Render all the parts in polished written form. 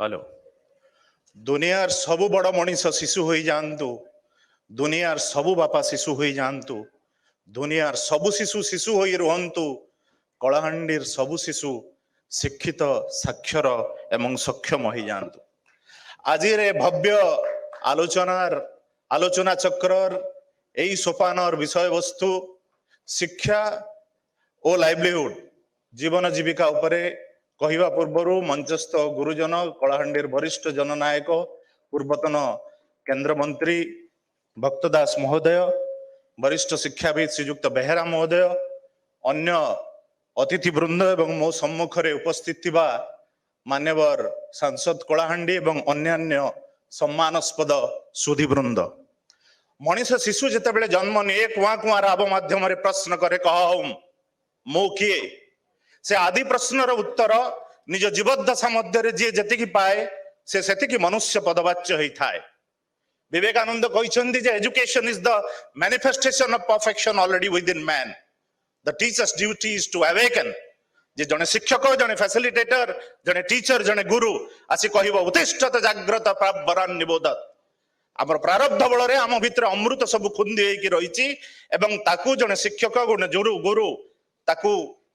Hello दुनियार सबु बड़ मनीष शिशु हो जातु दुनियार सबु बापा शिशु हो जातु दुनियार सबु शिशु शिशु हो रुहतु कलाहांडीर सबु शिशु शिक्षित साक्षर एवं सक्षम हो जातु। आज भव्य आलोचना चक्र यही सोपानर विषय वस्तु शिक्षा और लाइवलीहुड जीवन जीविका उपरे कहवा पूर्वर मंचस्थ गुरुजन कलाहांडीर वरिष्ठ जननायक पूर्वतन केंद्र मंत्री भक्त दास महोदय वरिष्ठ शिक्षाविद श्रीजुक्त बेहेरा महोदय अन्य अतिथि वृंद एवं मो सम्मुखरे उपस्थित थिबा मान्यवर सांसद कलाहांडी एवं अन्यान्य सम्मानस्पद सुधी वृंद मनीष शिशु जितेबाला जन्म निये कुआ कुआ राव माध्यम प्रश्न करे कह मो किए से आदि प्रश्नर उत्तर निज जीवदशा मध्य जी जी पाए से सेतिकी मनुष्य पदवाच्य होता है। विवेकानंद कहते जे education is the manifestation of perfection already within man the teacher's duty is to awaken जे जने शिक्षक जने फैसिलिटेटर जने टीचर जने गुरु आसी कहबो उत्तिष्ठत जाग्रत वरान निबोधत आमर प्रारब्ध बल आम भितर अमृत सब खुंदी होइकी रहिछि एवं ताकू जने शिक्षक गुरु गुरु ताकू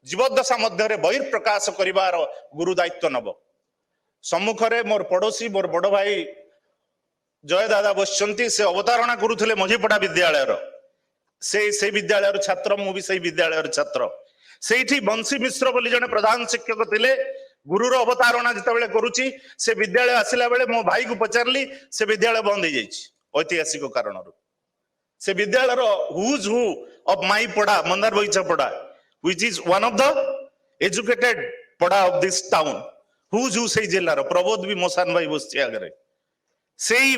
जीवदशा मध्य बहिर्प्रकाश करिवार गुरु दायित्व नब सम्मुखरे मोर पड़ोसी मोर बड़ भाई जय दादा बसचंती से अवतारणा करुले मझीपड़ा विद्यालय से विद्यालय छात्र मु भी से विद्यालय छात्र से बंशी मिश्र बोली जने प्रधान शिक्षक थिले गुरुर अवतारणा जितेबाला करुची से विद्यालय आसिला बेले मो भाई को पचारली से विद्यालय बंद हो जाइए ऐतिहासिक कारण से विद्यालय हुज हु ऑफ माई पढ़ा मंदार बगीचा पढ़ा which is one of the educated पढ़ा of this town who's who से जिल्लार प्रबोध भी मोसान भाई बसछि आगरे सेही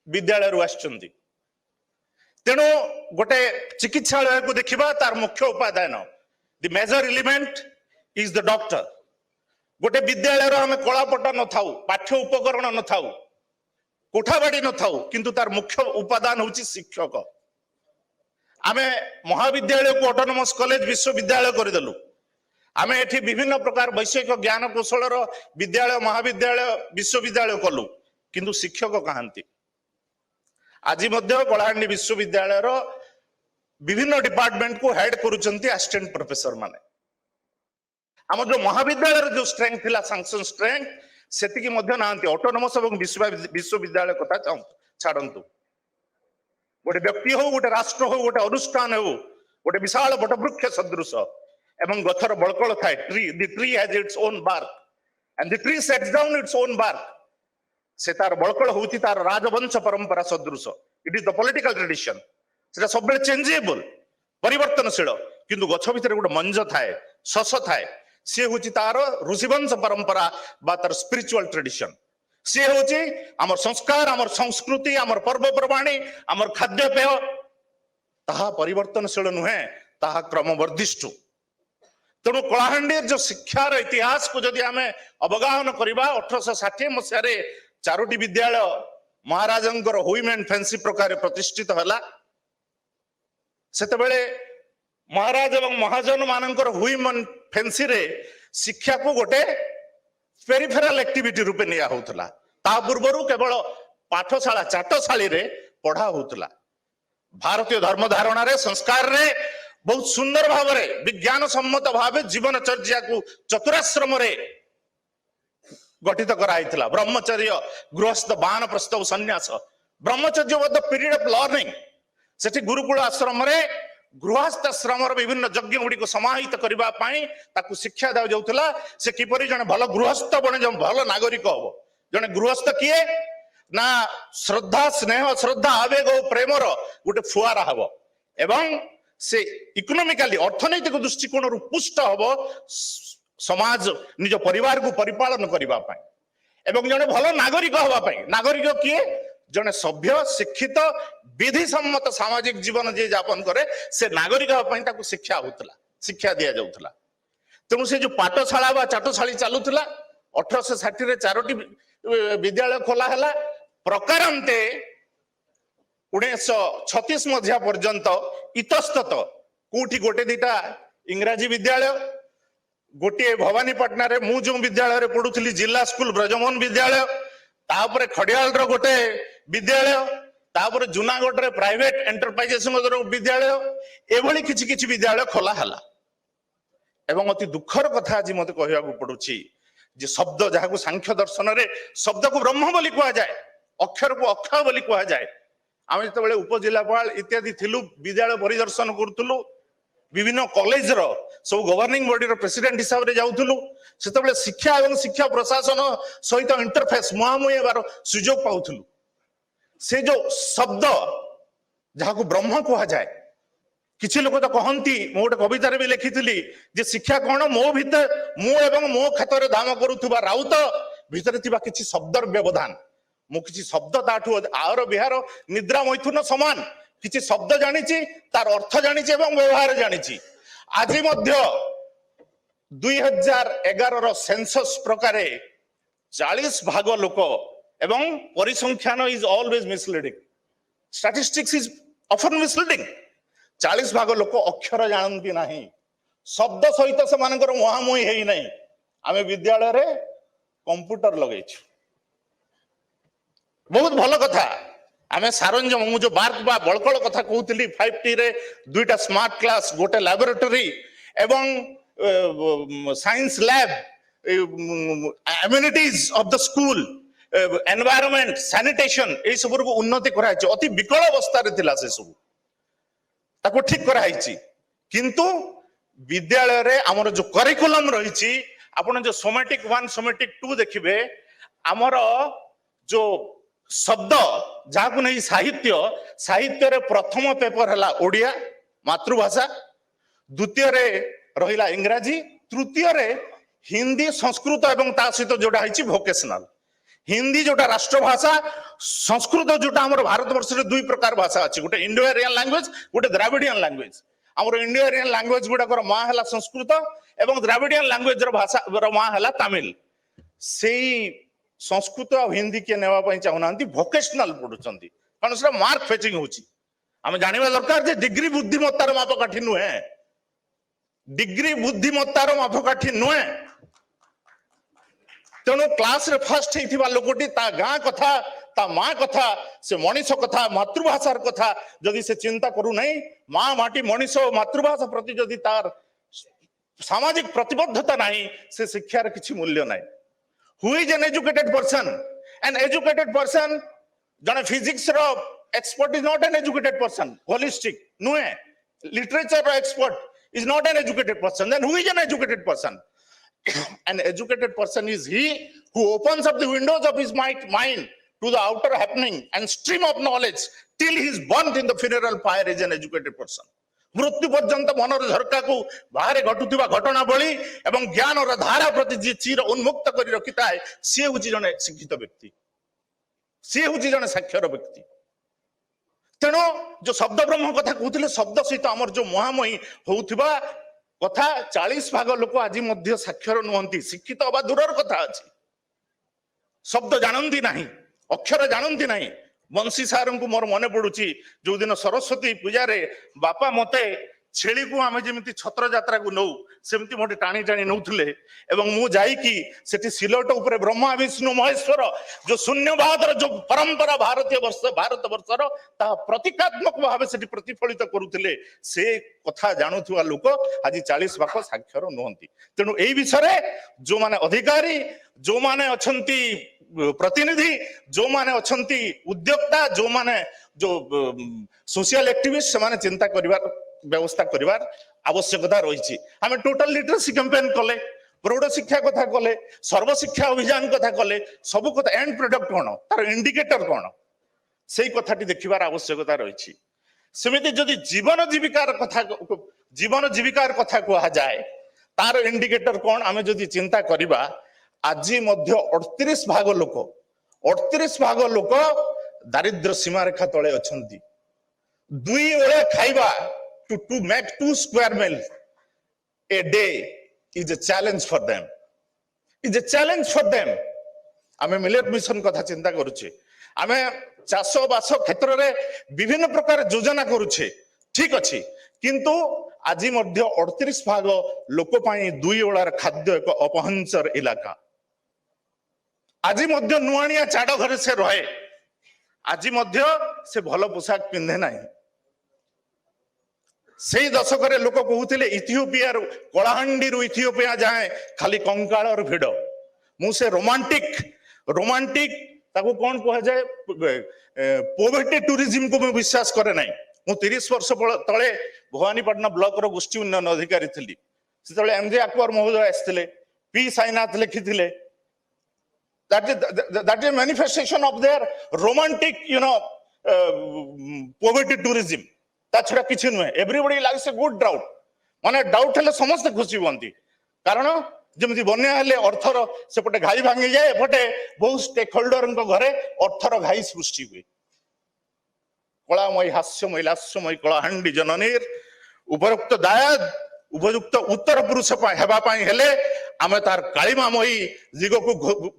विद्यालय रु आछंती तेणु गोटे चिकित्सालय को देखिबा तार मुख्य उपादान the major element is the doctor गोटे विद्यालय रो हमें कलापट न थाउ पाठ्य उपकरण न थाउ कोठाबाड़ी न थाउ किंतु तार मुख्य उपादान होछि शिक्षक। आमे महाविद्यालय को ऑटोनोमस कॉलेज विश्वविद्यालय करदेलु आमे एठी विभिन्न प्रकार वैषयिक ज्ञान कौशल विद्यालय महाविद्यालय विश्वविद्यालय कलु किंतु शिक्षक कहांती आज मध्य कलाहांडी विश्वविद्यालय विभिन्न डिपार्टमेंट को हेड करुचंती असिस्टेंट प्रोफेसर माने आम जो महाविद्यालय जो स्ट्रेंथ थिला सैंक्शन स्ट्रेंथ सेतिकी मध्य नांती ऑटोनोमस एवं विश्वविद्यालय कथा छाड़ंतु गोटे व्यक्ति हो गोटे राष्ट्र हो गोटे अनुष्ठान हो गोटे विशाल वटवृक्ष सदृश एवं गछर बळकळ थाए the tree has its own bark and the tree sets down its own bark से तार बळकळ होती तार राजवंश परंपरा सदृश it is the political tradition सेटा सब बेले चेंजेबल परिवर्तनशील किंतु गछ भितर गोटे मंज थाए सस थाए से होची तार ऋषिवंश परंपरा बा तार स्पिरिचुअल ट्रेडिशन सी हूँ आमर संस्कार आमर संस्कृति आमर पर्वपर्वाणी आमर खाद्यपेय ताहा परिवर्तनशील नुहे ताहा क्रमवर्धिष्ठु तेणु कलाहांडी जो शिक्षार इतिहास को जदि आमे अवगाहन करबा 1860 मसीह चारोटी विद्यालय महाराजंकर हुइम एंड फैंसी प्रकार प्रतिष्ठित हला सेतेबेले महाराज एवं महाजन मानकर हुइम एंड फैंसी रे शिक्षा को गोटे पेरिफेराल एक्टिविटी रूपे निया होतला ता पूर्वरु केवल पाठशाला चाटशाली रे पढ़ा होतला भारतीय धर्म धारणा रे संस्कार रे बहुत सुंदर भाव रे विज्ञान सम्मत भाव जीवन चर्या को चतुराश्रम रे गठित कराइतला ब्रह्मचर्य गृहस्थ बाण प्रस्थव सन्यास ब्रह्मचर्य was the period of learning सेठी गुरुकुल आश्रम रे गृहस्थ आश्रम विभिन्न यज्ञ गुड़ी को समाहित करने शिक्षा दा जाउथला से किपरि जने भल गृहस्थ बने जो भल नागरिक हम जने गृहस्थ किए ना श्रद्धा स्नेह श्रद्धा आवेग और प्रेमर गोटे फुआरा हम एवं से इकोनॉमिकली अर्थनैतिक दृष्टिकोण रु पुष्ट हम समाज निज परिवार को परिपालन करने एवं जने भल नागरिक हवा नागरिक किए जने सभ्य शिक्षित विधि सम्मत सामाजिक जीवन जे यापन करे से नागरिक ताको शिक्षा होतला शिक्षा दिया जाउतला तेणु से जो पाठशाला बा चाटशाली चालुतला 1860 रे चारोटी विद्यालय खोला हला प्रकारांते 1936 मध्य पर्यंत इतस्तत कोठी गोटे दिटा इंग्राजी विद्यालय गोटे भवानीपाटना रे मु जो विद्यालय रे पढ़ुली जिला स्कूल ब्रजमोहन विद्यालय तापर खड़ियाल रो गोटे विद्यालय तापर जूनागढ़ रे प्राइवेट एंटरप्राइजेस विद्यालय एभली किछि किछि विद्यालय खोला हला एवं अति दुखर कथा आज मते कहवाक पड़ुछि जे शब्द जहां सांख्य दर्शन रे शब्द को ब्रह्म बोली कहा जाए अक्षर को अक्षय बोली कहा जाए आम जो उपजिलापाल इत्यादि थिलु विद्यालय परिदर्शन करूँ विभिन्न कॉलेज रो सब गवर्निंग बॉडी रो प्रेसिडेंट हिसाब रे जाउथुलु सेतबेले शिक्षा एवं शिक्षा प्रशासन सहित इंटरफेस मुहामुही बार सुजोग पाउथुलु से जो शब्द जहां को ब्रह्म कहा जाए किछि लोक तो कहंती मो गोटे कविता रे भी लिखिथिली जे शिक्षा कोन मो भीतर मो एवं मो खातर दाम करूथुबा राउत भीतर थिबा किछि शब्दर व्यवधान मु किछि शब्द ताठु आर बिहार निद्रा मैथुन समान किछि शब्द जानिछि तार अर्थ जानिछि एवं व्यवहार जानिछि आज मध्य 2011 रो सेंसस प्रकारे 40 भाग लोक एवं परिसंख्यान is always misleading statistics is often misleading 40 भाग लोक अक्षर जानती नहीं शब्द सहित से मानकर मुहामुही है नहीं आमे विद्यालय रे कंप्यूटर लगेछु बहुत भल कथा आमे सारंजम मु जो बार्क बा बळकळ कथा कहउतली 5T रे दुईटा स्मार्ट क्लास गोटे लैबोरेटरी एवं science lab amenities of the school environment sanitation ए सब को उन्नति कराई अति विकल अवस्था रे थिला से सब ताको ठीक कराई किंतु विद्यालय रे हमर जो करिकुलम रहिछि आपण जो सोमेटिक 1 सोमेटिक 2 देखिबे हमर जो शब्द जहां नहीं साहित्य साहित्य रे प्रथम पेपर है ओडिया मातृभाषा द्वितीय रे रहिला इंग्राजी तृतीय रे हिंदी संस्कृत एवं ता सहित जोड़ा है भोकेशनल हिंदी जोटा राष्ट्रभाषा संस्कृत जोटा हमर भारत वर्ष रे दुई प्रकार भाषा अछि गोटे इंडो एरियन लैंग्वेज गोटे द्राविडियन लैंग्वेज हमर इंडो एरियन लैंग्वेज गुडा कर मां हला संस्कृत एवं द्राविडियन लैंग्वेज रो भाषा रो मां हला तमिल सेही संस्कृत और हिंदी के नेवा पई चाहुनांती वोकेशनल पढुचंती कारण से मार्क फेचिंग होची हम जानिबा दरकार जे डिग्री बुद्धिमत्तार मापकाठी नुहे डिग्री बुद्धिमत्तार मापकाठी नुहे तेणु क्लास रे फर्स्ट हेथिबा लोकटी ता गां कथा ता मां कथा से मनीष कथा मातृभाषार कथा जदि से चिंता करू नहीं मां माटी मनीष मातृभाषा प्रति जदि तार सामाजिक प्रतिबद्धता नहीं से शिक्षार किछि मूल्य नहीं Who is an educated person? An educated person, jane physics ro expert is not an educated person. Holistic, no. Literature ro expert is not an educated person. Then who is an educated person? An educated person is he who opens up the windows of his mind to the outer happening and stream of knowledge till he is burnt in the funeral fire is an educated person. मृत्यु पर्यंत मनर झरका को बाहर घटुवा घटनावली एवं ज्ञान और धारा प्रति जी चीर उन्मुक्त कर रखी थाए सी हूँ जड़े शिक्षित व्यक्ति सी हूँ जड़े साक्षर व्यक्ति तेणु जो शब्द ब्रह्म कथा कहते शब्द सहित आमर जो मुहामुही होउथिबा कथा 40 भाग लोक आज मध्य साक्षर नुहंती शिक्षित हवा दूरर कथा अछि शब्द जानती नहीं अक्षर जानती नहीं बंशी सार को मोर मन पड़ुची जो दिन सरस्वती पूजा रे बापा मते छेली को आमे जेमिति छत्र यात्रा को नौ सेमति मोटे टाणी टाणी नौथुले एवं मु जाई कि सेठी सिलट ऊपर ब्रह्मा विष्णु महेश्वर जो शून्यवादर जो परंपरा भारत वर्षर ता प्रतीकात्मक भाव सेठी प्रतिफलित करुथिले से कथा जानुथुवा लोक आज 40 भाग साक्षर नहंती तेणु एई विषय जो माने अधिकारी जो माने अछंती प्रतिनिधि जो माने अछंती उद्योक्ता जो माने जो सोशल एक्टिविस्ट से माने चिंता करिवार व्यवस्था करिवार आवश्यकता रही आम टोटल लिटरेसी कैंपेन कले प्रौढ़ शिक्षा कथा कले सर्व शिक्षा अभियान कथा कले सब कथा एंड प्रोडक्ट कौन तार इंडिकेटर कौन से कथाटी देखिबार आवश्यकता रही सेमिति जदि जीवन जीविकार कथा कहा जाए तार इंडिकेटर कौन आम जदि चिंता करिबा आज मध्य 38 भाग लोक दारिद्र सीमा रेखा तले अछंती दुई ओळे खाइबा to make 2 square meals a day is a challenge for them आमे मिलेट मिशन कथा चिंता करूचे आमे चाष बास क्षेत्र रे विभिन्न प्रकार योजना करूचे ठीक अछि किंतु आज 38% लोक दुई ओलार खाद्य एक अपहंसर इलाका आज नुआनिया चाड़ घरे से रहे आज से भल पोशाक पिंधे ना से दशक लोक कहते इथियोपिया कलाहांडी इथियोपिया जाए खाली कंकाल भिड़ मुझे रोमांटिक ताको कौन कह जाए पोवर्टी टूरिज्म को मैं विश्वास करे ना मु 30 वर्ष तले भवानीपाटना ब्लॉक रो गोष्ठी उन्नयन अधिकारी थी से एमजे अकबर महोदय आसते पी साईनाथ लिखी that is manifestation of their romantic poverty tourism ता छड़ा किछि नुहे everybody likes a good doubt माने डाउट हेले समस्त खुशी होंती कारण जमती बन्या हेले अर्थर सेपटे घाई भांगी जाए एपटे बहुत स्टेक होल्डर घरे अर्थर घाई सृष्टि हुए कलामय हास्यमय लास्यमय कलाहांडी जननीर उपरोक्त दायाद उपयुक्त उत्तर पुरुष हेले आमे तार कालिमामयी दिग को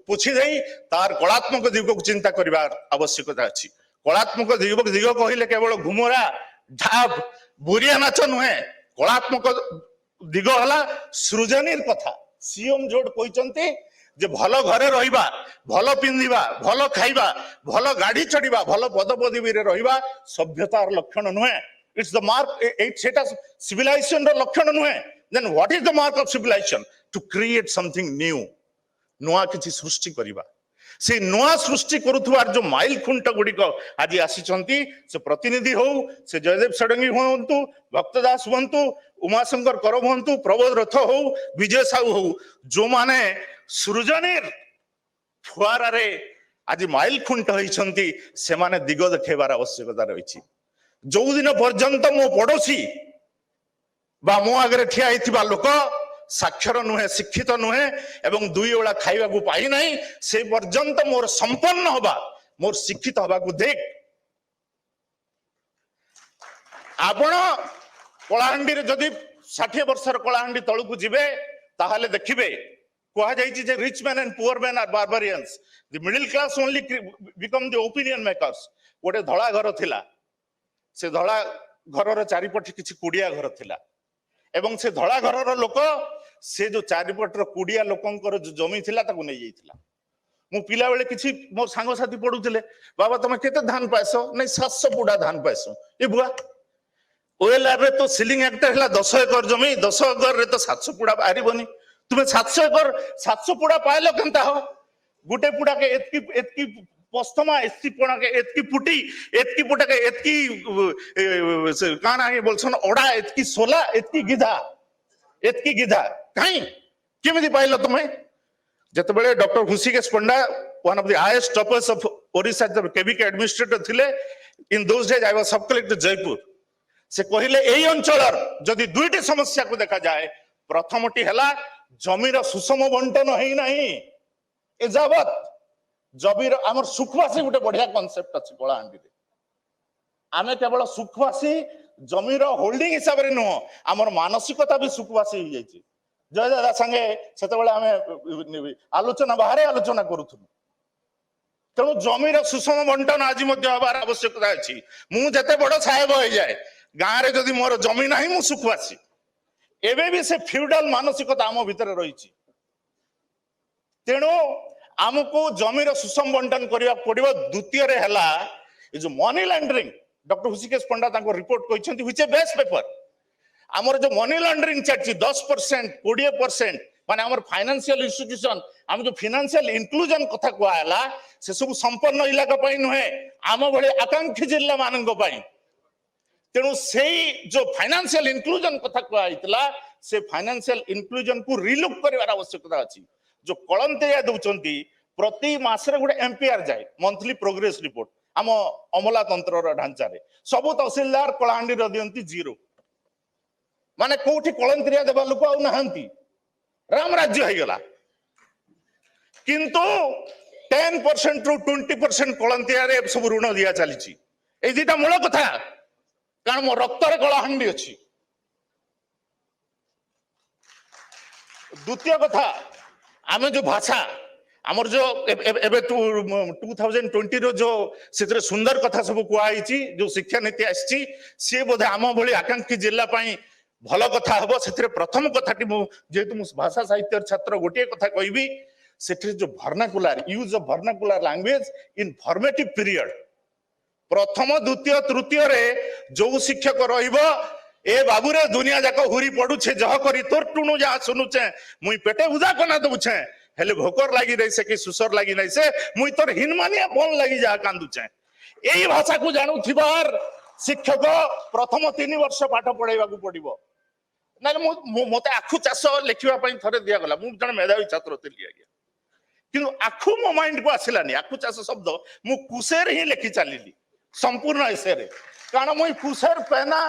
पोछि देई तार कलात्मक दिग को चिंता करबा आवश्यकता अछि कलात्मक दिग कहले केवल घुमरा ढाब बुरिया नाच नुहे कलात्मक दिग हला सृजनीर कथा सीएम जोड कहचंती जे भल घरे रहिबा भल पिंदिबा भल खाइबा भल गाड़ी चढ़िबा भल पदपदवी रे रहिबा सभ्यतार लक्षण नुहे इट्स द मार्क सेटा सिविलाइजेशन रो लक्षण नुहे then what is the mark of civilisation to create something new नुआ किछि सृष्टि करिबा से नुआ सृष्टि करुथुवार जो माइल खुंट गुड़िक आज आसीचंती से प्रतिनिधि हो से जयदेव षडंगी हुंतु भक्तदास हुंतु उमाशंकर कर हुंतु प्रबोध रथ हो विजय साहू हो जो माने सृजनीर फुआरा रे आज माइल खुंट होइछंती से माने दिग देखेबार आवश्यकता रहिछि जो दिन पर्यंत मो पड़ोसी बा मो आगे ठिया हिथिबा लोक साक्षर नुहे शिक्षित नुहे एवं दुई ओला खाइबा को पाई नहीं से पर्यंत मोर संपन्न होबा मोर शिक्षित होबा को देख आपण कलाहांडी रे जदि 60 वर्षर कलाहांडी तळु को जिबे ताहाले देखिबे कहा जाइछि जे rich man and poor man are barbarians the middle class only become the opinion makers गोटे धड़ा घर थिला से धड़ा घर चारिपट किछि कुडिया घर थिला एवं से धड़ा घर लोक से जो चारिपटर कुडिया लोकंकर जो जमी थिला ताकू नै जाइथिला मु पिला बेले किछि मो सांग साथी पढुथिले बाबा तमे केते धान पाइसो नै 700 पुडा धान पाइसो ए बुआ ओएलआर रे तो सीलिंग एक्ट हला 10 एकर जमी 10 एकर रे तो 700 पुडा बाहरिबनी तुमे 700 एकर 700 पुडा पाइलो केनता हो गुटे पुडा के एतकी पस्तमा एतकी पुडा के एतकी पुटा के एतकी काना हे बोलछन ओडा एतकी सोला एतकी गिधा काई केमिति पाइलो तुमे जते बेले doctor Hrushikesh Panda one of the highest toppers of Odisha जब केबीके एडमिनिस्ट्रेटर थिले in those days I was sub collector Jeypore से कहिले एई अंचलर जदि दुईटी समस्या को देखा जाए प्रथमटी हला जमीर सुषम बंटन हेई नाही ए जाबत जमीर आमर सुखवासी गोटे बढ़िया कॉन्सेप्ट अछि कलाहांडी रे आमे केवल सुखवासी जमीर होल्डिंग हिसाब रे नो आमर मानसिकता भी सुखवासी हो जाइछि जय दादा संगे सेते बेले आमे आलोचना बाहरे आलोचना करूथु तेणु जमीर सुषम बंटन आज मध्य हबार आवश्यकता अछि मु जते बड़ साहेब हो जाए गां रे जदि मोर जमी नाही मु सुखवासी एबे भी से फ्यूडल मानसिकता आम भितर रहिछि तेणु आमको जमीर सुषम बंटन करबा पड़िबो द्वितीय रे हला ए जो money laundering doctor Hrushikesh Panda ताको रिपोर्ट कहिसंती व्हिच ए बेस्ट पेपर आमर जो मनी लॉन्ड्रिंग चाची 10% 20% माने आमर फाइनेंशियल इंस्टीट्यूशन आम जो फाइनेंशियल इंक्लूजन कथा कहला से सब संपन्न इलाका पई नहे आम भले आकांक्षी जिल्ला मानंग पई तेणु सेई जो फाइनेंशियल इंक्लूजन कथा कहैतला से फाइनेंशियल इंक्लूजन को रिलुक करबार आवश्यकता अछि जो कलंतिया दउचंती प्रति मास रे गोटे एमपीआर जाए मंथली प्रोग्रेस रिपोर्ट आम अमला तंत्र ढांचा रे सब तहसीलदार कलाहांडी र दियंती 0 माने कोठी कलंतिया देबा लोक आ नहंती राम राज्य हो गला किंतु 10% ରୁ 20% कलंतिया रे सब ऋण दिया चली ए दुटा मूल कथा कारण मो रक्त रे कलाहांडी अछि द्वितीय कथा आमे जो भाषा आमर जो एबे 2020 रो जो सेतरे सुंदर कथा सब कुआईची जो शिक्षा नीति आसी सी बोधे आम भली आकांक्षी जिल्ला पई भल कथा हम से प्रथम कथाटी जेहेतु भाषा साहित्य छात्र गोटे कथा कहबी से जो vernacular use of vernacular language in formative period प्रथम द्वितीय तृतीय रे जो शिक्षक रहिबो ए बाबू रे दुनिया जाक हुरी पड़ुछे जह करी तोर टुणु जा सुनुछे मुई पेटे उजा कना दउछे हेले भोकर लागी रही से कि सुसर लागी नहीं से मुई तोर हिनमानिया बन लागी जा कांदुछे एई भाषा को जानु थिबार शिक्षक प्रथम 3 वर्ष पाठ पढ़ाइबा को पड़िबो ना मते आखु चाष लिखिबा पई थरे दिया गला मु जण मेधावी छात्र थिली आज्ञा किंतु आखु मो माइंड को आसिलानी आखु चाष शब्द मु कुसेर ही लिखि चालिली संपूर्ण एसे रे कारण मुई कुसेर पेना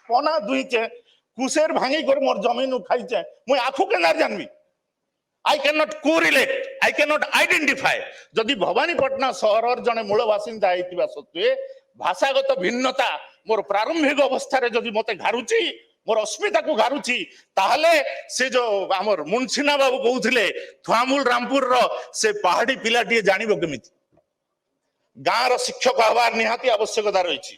पना दुईचे कुसेर भांगी कर मोर जमीन खाइचे मुई आखु केनार Janvi I cannot correlate, I cannot identify. जदि भवानीपटना सहर जने मूल बासिंदा होइतिबा सत्वे भाषागत भिन्नता मोर प्रारंभिक अवस्था रे जदि मते घारुची मोर अस्मिता को घारुची ताहले से जो हमर मुंशिना बाबू कहउथिले थुआमूल रामपुर रो से पहाड़ी पिलाटी जानिबो केमिति गाँव शिक्षक हबार निहाती आवश्यकता रही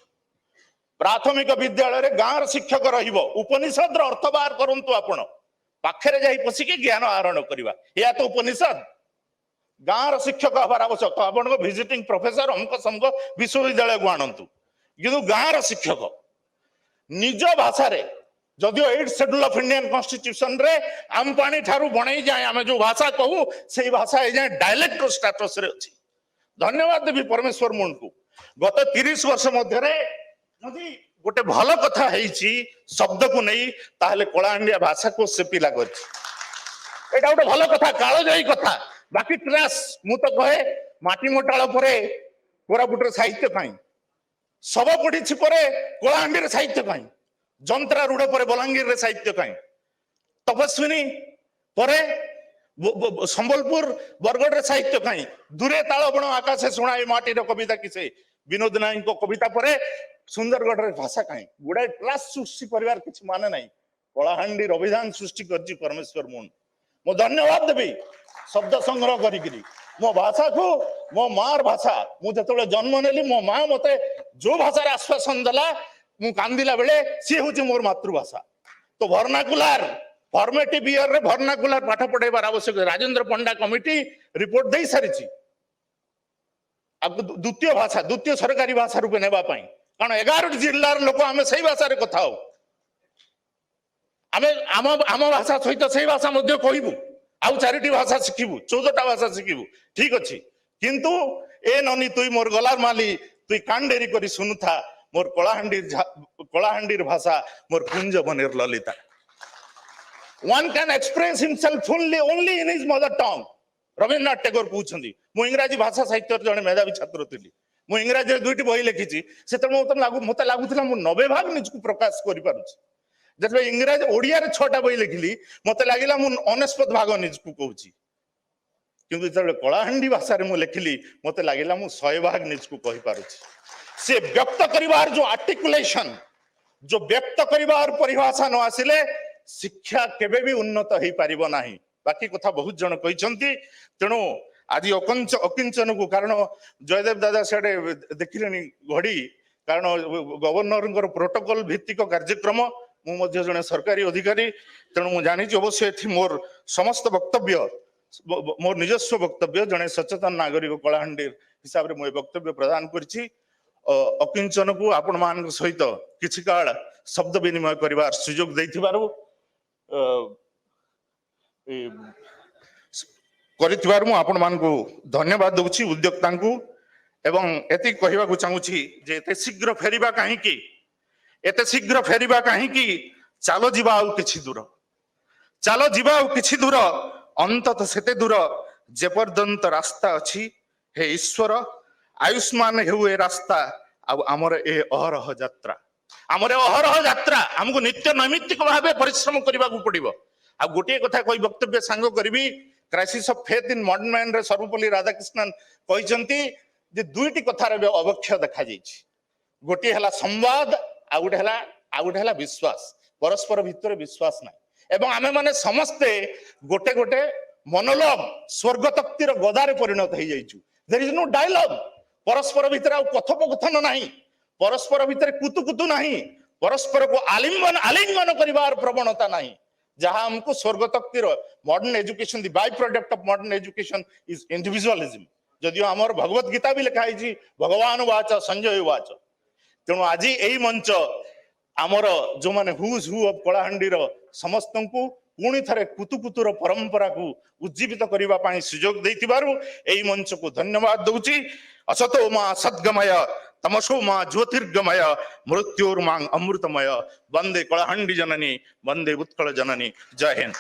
प्राथमिक विद्यालय रे गाँव शिक्षक रहिबो उपनिषद रो अर्थ बाहर करंतु आपण पाखरे जाई पसिके ज्ञान आहरण करबा या तो उपनिषद गाँव शिक्षक हबार आवश्यक आपण को विजिटिंग प्रोफेसर हमको समको विश्वविद्यालय को आणंतु किंतु गाँव शिक्षक निज भाषा रे जदियो 8 शेड्यूल ऑफ इंडियन कॉन्स्टिट्यूशन रे आम पानी ठारू बणई जाय आमे जो भाषा कहू सेही भाषा ए जाय डायलेक्ट स्टेटस रे अछि धन्यवाद देवी परमेश्वर मुन को गत 30 वर्ष मध्य रे जदि गोटे भल कथा हेची शब्द को नहीं ताहले कलाहांडिया भाषा को से पिला करछि एटा गोटे भल कथा कालजयी कथा बाकी ट्रास मु तो कहे माटी मोटाळ परे कोरापुट रे साहित्य काई सब पढ़ी परे कलाहांडी रे साहित्य काई जंत्रा रूढ़ परे बलांगीर रे साहित्य काई तपस्विनी परे संबलपुर बरगढ़ रे साहित्य काई दूरे ताल बण आकाशे सुनाई माटी रे कविता किसे विनोद नायक को कविता परे सुंदरगढ़ रे भाषा काई गुडा क्लास सृष्टि परिवार किछ माने नाही कलाहांडी अभिधान सृष्टि करजी परमेश्वर मुन मो धन्यवाद देबी शब्द संग्रह करी मो भाषा को मो मार भाषा मु जतले जन्म नेली मो मां मते जो भाषा रे आश्वासन दला मु कांदिला बेले सी होची मोर मातृभाषा तो वर्नाकुलर फॉर्मेटिव ईयर रे वर्नाकुलर पाठ पढ़ाइबार आवश्यक राजेंद्र पंडा कमिटी रिपोर्ट दे सारिची अब द्वितीय भाषा द्वितीय सरकारी भाषा रूपे नेबा पई कारण 11 जिल्लार लोक आमे सही भाषा रे कथा हो आमे आम भाषा सहित सही भाषा मध्ये कहबू आउ 4टी भाषा शिखिबू 14टा भाषा शिखिबू ठीक अछि किंतु ए ननी तुई मोर गलार माली तुई कांडेरी करी सुनुथा मोर कलाहांडीर भाषा मोर कुंज बनेर Lalita one can express himself only in his mother tongue Rabindranath Tagore कहउछंदी मु इंग्रजी भाषा साहित्य जने मेधावी छात्र थिली मु इंग्रजी 2टी बही लिखिछि सेत मते लागुथला मु 90 भाग निजकु प्रकाश करि पारुछि जब इंग्रजी ओडिया रे 6टा बही लिखिली मते लागिला मु 49 भाग निजकु कहउछि किंतु जब कलाहांडी भाषा रे मु लिखिली मते लागिला मु 100 भाग निजकु कहि पारुछि से व्यक्त करिवार जो आर्टिकुलेशन जो व्यक्त करिवार परिभाषा न आसिले शिक्षा केबे भी उन्नत होई पारिबो नाही बाकी कथा बहुत जन कहिसंती तेणु आज अकिंचन को कारण जयदेव दादा सेडे देखिलेनी घड़ी कारण गवर्नर प्रोटोकॉल भित्तिक कार्यक्रम मु मध्य जने सरकारी अधिकारी तेणु मु जानि अवश्य एथि मोर समस्त वक्तव्य मोर निजस्व वक्तव्य जने सचेतन नागरिक कलाहांडी हिसाब रे मु वक्तव्य प्रदान करछि अकिंचन को आपण मान सहित किछि काल शब्द विनिमय करिवार सुयोग दैथिबारु करिथिबार मु आपण मान को धन्यवाद दउछि उद्योक्ता को एवं एति कहिबा को चाहूछि जे एते शीघ्र फेरिबा काहे कि एते शीघ्र फेरिबा काहे कि चालो जीवा आउ किछि दूर चालो जीवा आउ किछि दूर अंतत सेते दूर जे पर्यंत रास्ता अछि हे ईश्वर आयुष्मान हेउ ए रास्ता आमर ए अहरह यात्रा हमको नित्य नैमित्तिक भाव परिश्रम करने को पड़ो आ गोटे कथा कही वक्तव्य सांग करी crisis of faith in modern man रे सर्वपल्ली राधाकृष्णन कहते जे 2टी कथार अवक्षय देखा गोटे है संवाद आ गोटे है विश्वास परस्पर भितर विश्वास ना एवं आमे माने समस्ते गोटे गोटे मोनोलॉग स्वर्ग तक्तिर गदारे परिणत हो जाइछु देयर इज नो डायलॉग परस्पर भितर आ कथोपकथन नाही परस्पर भितर कुतु कुतु नाही परस्पर को आलिंगन करिवार प्रवणता नहीं जहां हमको स्वर्गतक्तिर modern education the by product of modern education is individualism जदियो हमर भगवत गीता भी लिखा है भगवान वाच संजय वाच तेणु आज यही मंच आमर जो माने हुज हु ऑफ कलाहांडीर समस्त को पुणी थरे कुतुकुतुर परंपरा को उज्जीवित करबा पाई सुयोग देइतिबारु एही मंच को धन्यवाद दउची असतो मा सद्गमय तमसो मा ज्योतिर्गमय मृत्युर्मां अमृतमय वंदे कलाहांडी जननी वंदे उत्कल जननी जय हिंद।